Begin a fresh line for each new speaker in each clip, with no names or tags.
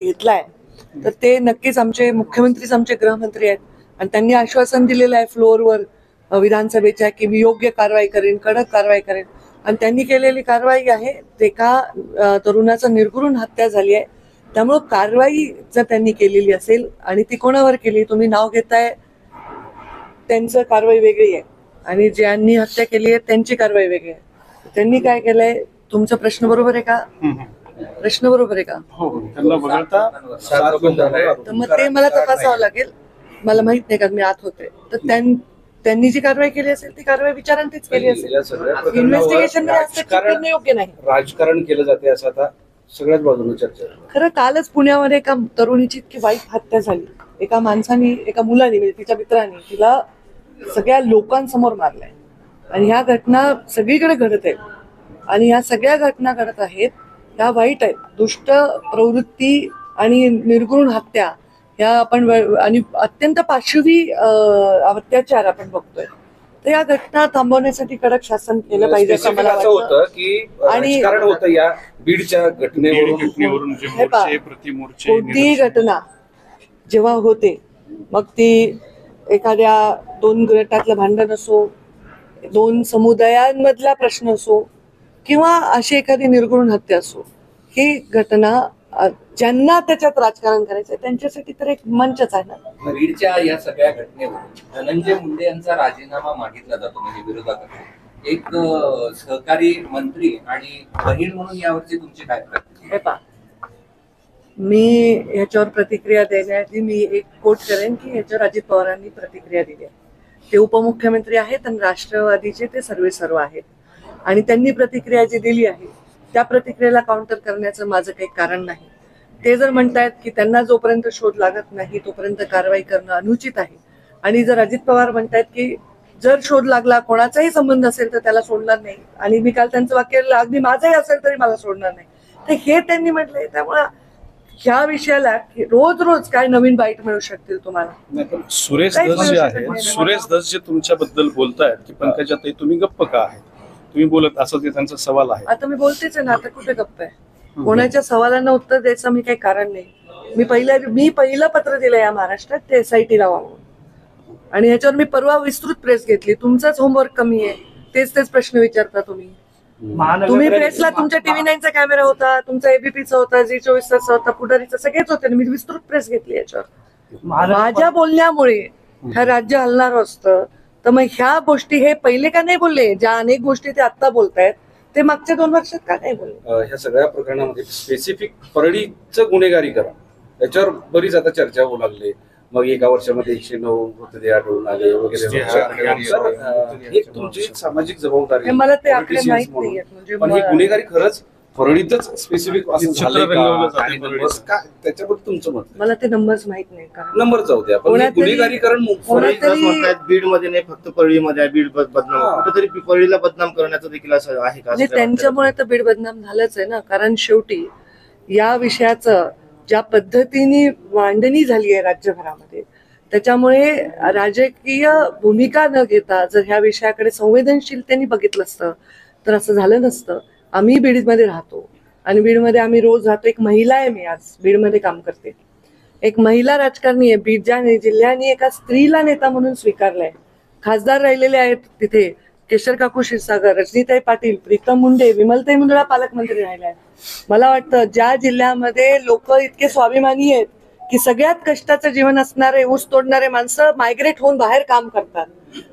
घेतलाय तर ते नक्कीच आमचे मुख्यमंत्रीच आमचे गृहमंत्री आहेत आणि त्यांनी आश्वासन दिलेलं आहे फ्लोअरवर विधानसभेच्या की मी योग्य कारवाई करेन, कडक कारवाई करेन. आणि त्यांनी केलेली कारवाई आहे एका तरुणाचा निर्घृण हत्या झाली आहे. त्यामुळं कारवाई जर त्यांनी केलेली असेल आणि ती कोणावर केली, तुम्ही नाव घेताय त्यांचं कारवाई वेगळी आहे आणि ज्यांनी हत्या केली आहे त्यांची कारवाई वेगळी आहे. त्यांनी काय केलंय, तुमचा प्रश्न बरोबर आहे का? प्रश्न बरोबर आहे का? तर मग ते मला तपासावं लागेल. मला माहित नाही का, मी आत होते. तर त्यांनी जी कारवाई केली असेल ती कारवाई विचारांतीच केली असेल. इन्व्हेस्टिगेशन योग्य नाही.
राजकारण केलं जाते असं आता सगळ्याच बाजूने चर्चा.
खरं कालच पुण्यामध्ये एका तरुणीची इतकी वाईट हत्या झाली. एका माणसाने, एका मुलाने, म्हणजे तिच्या मित्राने तिला सगळ्या लोकांसमोर मारलंय. आणि ह्या घटना सगळीकडे घडत आहेत आणि ह्या सगळ्या घटना घडत आहेत ह्या वाईट आहेत. दुष्ट प्रवृत्ती आणि निर्घृण हत्या ह्या आपण आणि अत्यंत पाशवी अत्याचार आपण बघतोय. तर या घटना थांबवण्यासाठी कडक शासन केलं पाहिजे असं मला वाटतं.
आणि कारण होतं या बीडच्या घटनेवरून
कोणतीही घटना जेव्हा होते, मग ती एखाद्या दोन गटातलं भांडण असो, दोन समुदायांमधला प्रश्न असो किंवा अशी एखादी निर्घृण हत्या असो, ही घटना ज्यांना त्याच्यात राजकारण करायचंय त्यांच्यासाठी तर एक मंचच आहे ना.
बीडच्या या सगळ्या घटनेवर धनंजय मुंडे यांचा राजीनामा मागितला जातो, म्हणजे विरोधाकडे एक सहकारी मंत्री आणि बहीण म्हणून यावरची तुमची काय प्रतिक्रिया?
हे पहा, मी ह्याच्यावर प्रतिक्रिया देण्याआधी मी एक कोट करेन की ह्याच्यावर अजित पवारांनी प्रतिक्रिया दिली आहे. ते उपमुख्यमंत्री आहेत आणि राष्ट्रवादीचे ते सर्व आहेत आणि त्यांनी प्रतिक्रिया जी दिली आहे त्या प्रतिक्रियेला काउंटर करण्याचं माझं काही कारण नाही. ते जर म्हणतायत की त्यांना जोपर्यंत शोध लागत नाही तोपर्यंत कारवाई करणं अनुचित आहे आणि जर अजित पवार म्हणतायत की जर शोध लागला, कोणाचाही संबंध असेल तर त्याला सोडणार नाही, आणि मी काल त्यांचं वाक्य अगदी माझंही असेल तरी मला सोडणार नाही, तर हे त्यांनी म्हटलंय. त्यामुळे ह्या विषयाला रोज रोज काय नवीन बाईट मिळू शकतील तुम्हाला.
सुरेश धस जे आहे, सुरेश धस जे तुमच्याबद्दल बोलतायत की पंकजाताई तुम्ही गप्प का आहे, तुम्ही बोलत असं ते त्यांचा सवाल आहे.
आता मी बोलतेच आहे ना, आता कुठे गप्प आहे? कोणाच्या सवालांना उत्तर द्यायचं मी काही कारण नाही. मी पहिलं पत्र दिलं या महाराष्ट्रात ते SIT लावावं आणि ह्याच्यावर मी परवा विस्तृत प्रेस घेतली. तुमचाच होमवर्क कमी आहे, तेच प्रश्न विचारता तुम्ही. तुम्ही प्रेसला तुमच्या TV9चा कॅमेरा होता, तुमचा ABPचा होता, Zee24चा होता, पुढारीचा सगळेच होते. मी विस्तृत प्रेस घेतली याच्यावर. माझ्या बोलण्यामुळे ह्या राज्य हलणार असतं तर मग ह्या गोष्टी हे पहिले का नाही बोलले? ज्या अनेक गोष्टी ते आता बोलतायत ते मागच्या 2 वर्षात का नाही बोलले?
ह्या सगळ्या प्रकरणामध्ये स्पेसिफिक परळीचं गुन्हेगारीकरण याच्यावर बरीच आता चर्चा होऊ लागली. मग एका वर्षामध्ये 109 मृतदेह आढळून आले वगैरे. एक तुमची सामाजिक जबाबदारी,
मला ते आकडे माहित नाहीये.
पण ही गुन्हेगारी खरंच परळीतच स्पेसिफिक त्याच्याबद्दल तुमचं मत?
मला ते नंबर्स माहित नाही.
नंबर जाऊ द्या, पण गुन्हेगारीकरण
बीड मध्ये नाही फक्त परळीमध्ये आहे. बीड बदनाम कुठेतरी परळीला बदनाम करण्याचं देखील असं आहे का?
त्यांच्यामुळे तर बीड बदनाम झालंच आहे ना. कारण शेवटी या विषयाचं ज्या पद्धतीने मांडणी झाली आहे राज्यभरामध्ये, त्याच्यामुळे राजकीय भूमिका न घेता जर ह्या विषयाकडे संवेदनशीलतेने बघितलं असतं तर असं झालं नसतं. आम्ही बीडमध्ये राहतो आणि बीडमध्ये आम्ही रोज राहतो. एक महिला आहे, मी आज बीडमध्ये काम करते, एक महिला राजकारणी आहे. बीड ज्या जिल्ह्याने एका स्त्रीला नेता म्हणून स्वीकारलाय. खासदार राहिलेले आहेत तिथे केशर काकू क्षीरसागर, रजनीताई पाटील, प्रीतम मुंडे, विमलताई मुंदडा पालकमंत्री राहिल्या आहेत. मला वाटतं ज्या जिल्ह्यामध्ये लोक इतके स्वाभिमानी आहेत की सगळ्यात कष्टाचं जीवन असणारे ऊस तोडणारे माणसं मायग्रेट होऊन बाहेर काम करतात,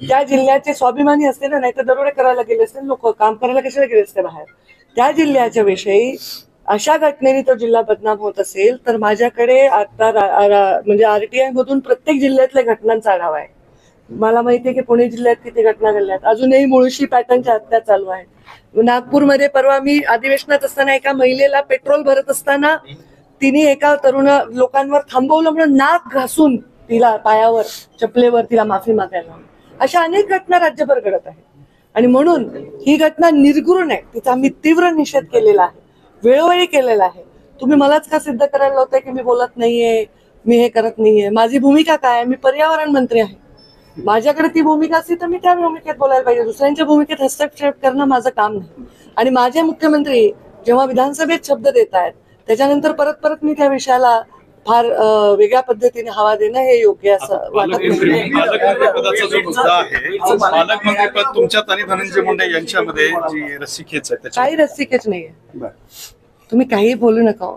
त्या जिल्ह्याचे स्वाभिमानी असते ना. नाही तर दरोडे करायला गेले असते लोक, काम करायला कशाला गेले असते बाहेर. त्या जिल्ह्याच्या विषयी अशा घटनेने तो जिल्हा बदनाम होत असेल तर माझ्याकडे आता म्हणजे RTI मधून प्रत्येक जिल्ह्यातल्या घटनांचा आढावा आहे. मला माहितीये की पुणे जिल्ह्यात किती घटना घडल्यात. अजूनही मुळशी पॅटर्नच्या हत्या चालू आहेत. नागपूरमध्ये परवा मी अधिवेशनात असताना एका महिलेला पेट्रोल भरत असताना तिने एका तरुण लोकांवर थांबवलं म्हणून नाक घासून तिला पायावर चपलेवर तिला माफी मागायला. अशा अनेक घटना राज्यभर घडत आहेत आणि म्हणून ही घटना निर्घृण आहे. तिचा आम्ही तीव्र निषेध केलेला आहे, वेळोवेळी केलेला आहे. तुम्ही मलाच का सिद्ध करायला लावताय की मी बोलत नाहीये, मी हे करत नाहीये? माझी भूमिका काय आहे? मी पर्यावरण मंत्री आहे. माझ्याकडे ती भूमिका असती तर मी त्या भूमिकेत बोलायला पाहिजे. दुसऱ्यांच्या भूमिकेत हस्तक्षेप करणं माझं काम नाही. आणि माझे मुख्यमंत्री जेव्हा विधानसभेत शब्द देत आहेत त्याच्यानंतर परत परत मी त्या विषयाला फार वेगळ्या पद्धतीने हवा देणं हे योग्य असं वाटत
पालकमंत्री
नाही.
पदाचा जो मुद्दा आहे पालकमंत्री पद तुमच्यात आणि धनंजय मुंडे यांच्यामध्ये जी रस्सीखेच आहे त्याच्या
काही रस्सीकेच नाहीये.
बरं.
तुम्ही काही बोलू नका,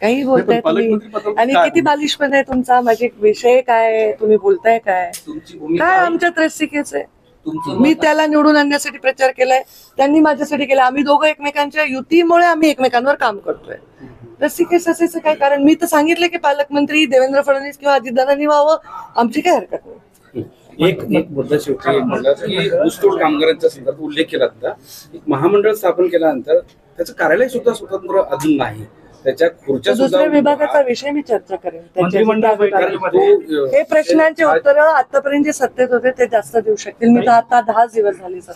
काही बोलताय
पण
तुम्ही.
पालकमंत्रीपदाबद्दल
आणि
काय
किती बालिशपण आहे तुमचा, माझे विषय काय आहे, तुम्ही बोलताय काय,
तुमची भूमिका
काय आमच्यात रस्सीकेच आहे.
तुमचं
मी
मत-
त्याला निवडून आणण्यासाठी प्रचार केलाय, त्यांनी माझ्यासाठी केला. आम्ही दोघं एकमेकांच्या युतीमुळे आम्ही एकमेकांवर काम करतोय. रस्सीकेस असायचं काय कारण? मी तर सांगितलं की पालकमंत्री देवेंद्र फडणवीस किंवा अजितदादांनी व्हावं, आमची काय हरकत नाही.
एक मुद्दा शेवटी एक म्हणला की ऊसतोड कामगारांच्या संदर्भात उल्लेख केला होता. एक महामंडळ स्थापन केल्यानंतर त्याचं कार्यालय सुद्धा स्वतंत्र अजून नाही, त्याच्या खुर्च्या सुद्धा
दुसऱ्या विभागाचा विषय मी चर्चा करेन
मंत्रिमंडळ
हे प्रश्नांचे उत्तर आतापर्यंत जे सत्तेत होते ते जास्त देऊ शकतील. मी तर आता 10 दिवस झाले सत्तेत.